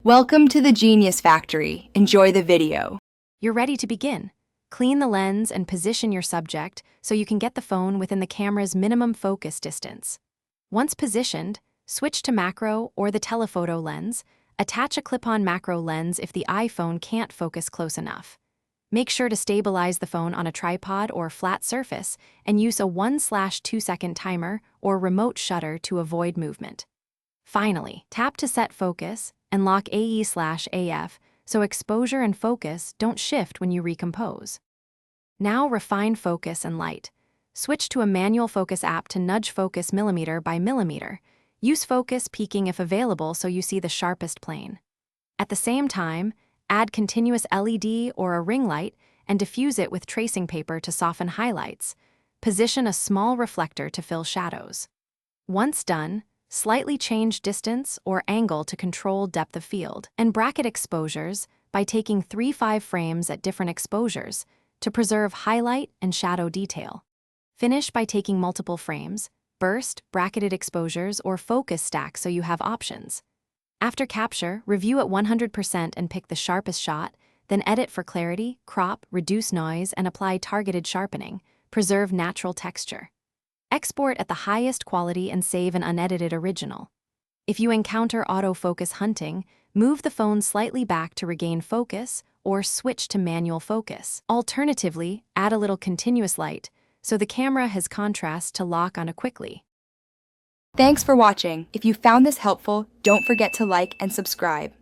Welcome to the Genius Factory. Enjoy the video. You're ready to begin. Clean the lens and position your subject so you can get the phone within the camera's minimum focus distance. Once positioned, switch to macro or the telephoto lens. Attach a clip-on macro lens if the iPhone can't focus close enough. Make sure to stabilize the phone on a tripod or flat surface and use a 1/2 second timer or remote shutter to avoid movement. Finally, tap to set focus and lock AE/AF so exposure and focus don't shift when you recompose. Now refine focus and light. Switch to a manual focus app to nudge focus millimeter by millimeter. Use focus peaking if available so you see the sharpest plane. At the same time, add continuous LED or a ring light and diffuse it with tracing paper to soften highlights. Position a small reflector to fill shadows. Once done, slightly change distance or angle to control depth of field, and bracket exposures by taking 3-5 frames at different exposures to preserve highlight and shadow detail. Finish by taking multiple frames, burst, bracketed exposures, or focus stack so you have options. After capture, review at 100% and pick the sharpest shot, then edit for clarity, crop, reduce noise, and apply targeted sharpening. Preserve natural texture. Export at the highest quality and save an unedited original. If you encounter autofocus hunting, move the phone slightly back to regain focus or switch to manual focus. Alternatively, add a little continuous light so the camera has contrast to lock on quickly. Thanks for watching. If you found this helpful, don't forget to like and subscribe.